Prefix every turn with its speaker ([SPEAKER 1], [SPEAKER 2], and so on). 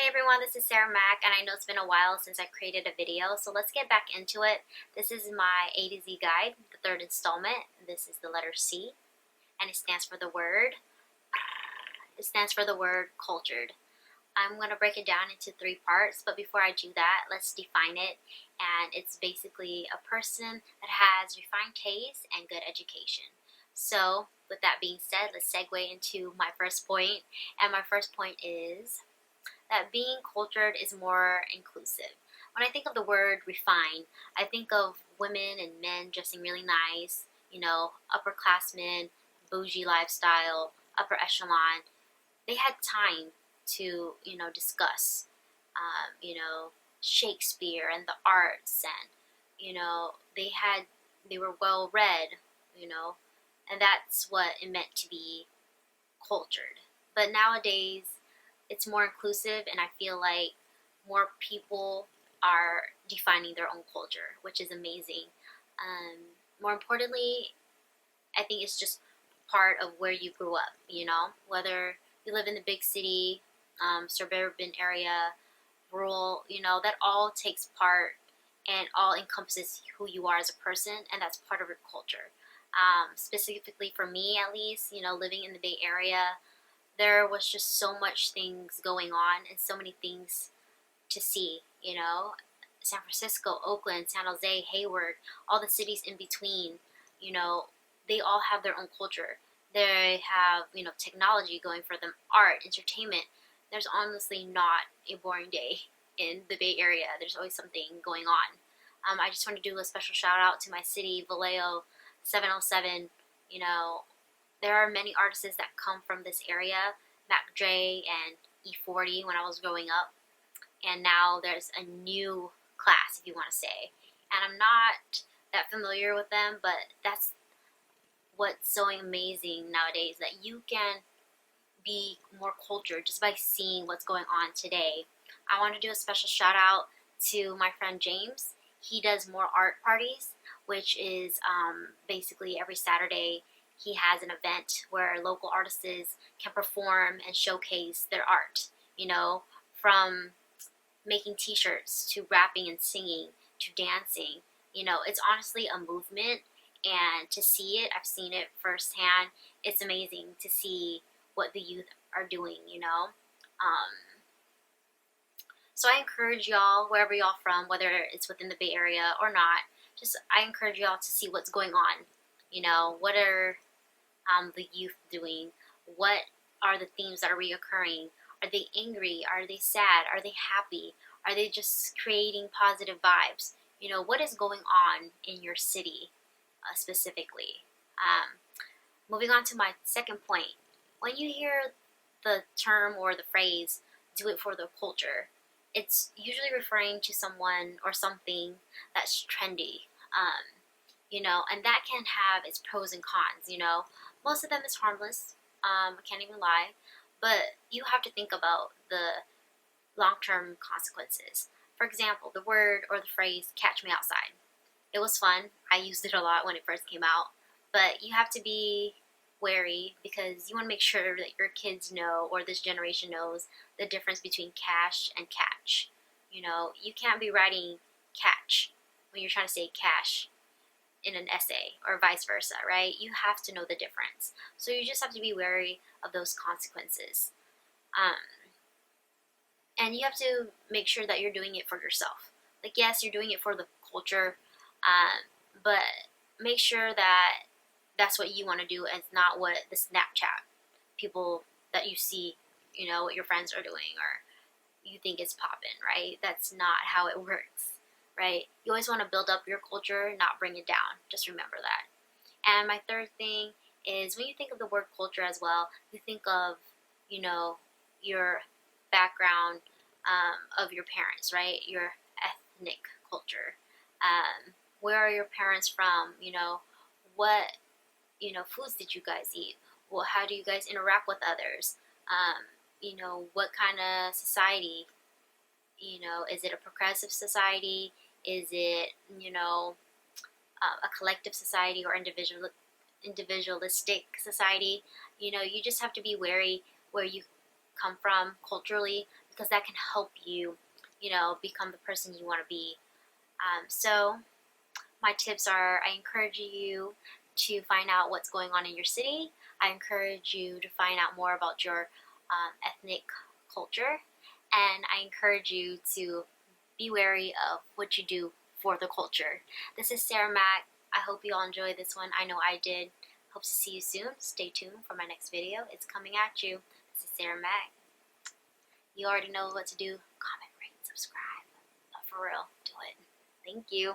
[SPEAKER 1] Hey everyone, this is Sarah Mack, and I know it's been a while since I created a video, so let's get back into it. This is my A to Z guide, the third installment. This is the letter C, and it stands for the word. It stands for the word cultured. I'm going to break it down into three parts, but before I do that, let's define it. And it's basically a person that has refined taste and good education. So, with that being said, let's segue into my first point. And my first point is that being cultured is more inclusive. When I think of the word refined, I think of women and men dressing really nice, upperclassmen, bougie lifestyle, upper echelon. They had time to, discuss, Shakespeare and the arts, and, they were well read, and that's what it meant to be cultured. But nowadays, it's more inclusive, and I feel like more people are defining their own culture, which is amazing. More importantly, I think it's just part of where you grew up, whether you live in the big city, suburban area, rural, that all takes part and all encompasses who you are as a person, and that's part of your culture. Specifically for me, at least, living in the Bay Area, there was just so much things going on and so many things to see, San Francisco, Oakland, San Jose, Hayward, all the cities in between, you know, they all have their own culture. They have, technology going for them, art, entertainment. There's honestly not a boring day in the Bay Area. There's always something going on. I just want to do a special shout out to my city, Vallejo, 707. There are many artists that come from this area, Mac Dre and E40 when I was growing up. And now there's a new class, if you want to say. And I'm not that familiar with them, but that's what's so amazing nowadays, that you can be more cultured just by seeing what's going on today. I want to do a special shout out to my friend James. He does more art parties, which is basically every Saturday he has an event where local artists can perform and showcase their art, from making t-shirts to rapping and singing to dancing. It's honestly a movement, and to see it, I've seen it firsthand. It's amazing to see what the youth are doing, So I encourage y'all, wherever y'all from, whether it's within the Bay Area or not, I encourage y'all to see what's going on. What are the youth doing? What are the themes that are reoccurring? Are they angry? Are they sad? Are they happy? Are they just creating positive vibes? What is going on in your city specifically? Moving on to my second point. When you hear the term or the phrase, do it for the culture, it's usually referring to someone or something that's trendy, and that can have its pros and cons, Most of them is harmless, I can't even lie, but you have to think about the long-term consequences. For example, the word or the phrase, catch me outside. It was fun. I used it a lot when it first came out, but you have to be wary because you want to make sure that your kids know, or this generation knows, the difference between cash and catch. You can't be writing catch when you're trying to say cash in an essay, or vice versa, right? You have to know the difference. So you just have to be wary of those consequences. And you have to make sure that you're doing it for yourself. Like, yes, you're doing it for the culture, but make sure that that's what you want to do, and it's not what the Snapchat people that you see, what your friends are doing, or you think it's poppin', right? That's not how it works, right? You always want to build up your culture, not bring it down. Just remember that. And my third thing is, when you think of the word culture as well, you think of, your background of your parents, right? Your ethnic culture. Where are your parents from? What, foods did you guys eat? Well, how do you guys interact with others? What kind of society? Is it a progressive society? Is it, a collective society, or individualistic society? You just have to be wary where you come from culturally, because that can help you, become the person you want to be. So my tips are, I encourage you to find out what's going on in your city. I encourage you to find out more about your ethnic culture. And I encourage you to be wary of what you do for the culture. This is Sarah Mack. I hope you all enjoyed this one. I know I did. Hope to see you soon. Stay tuned for my next video. It's coming at you. This is Sarah Mack. You already know what to do. Comment, rate, subscribe. For real, do it. Thank you.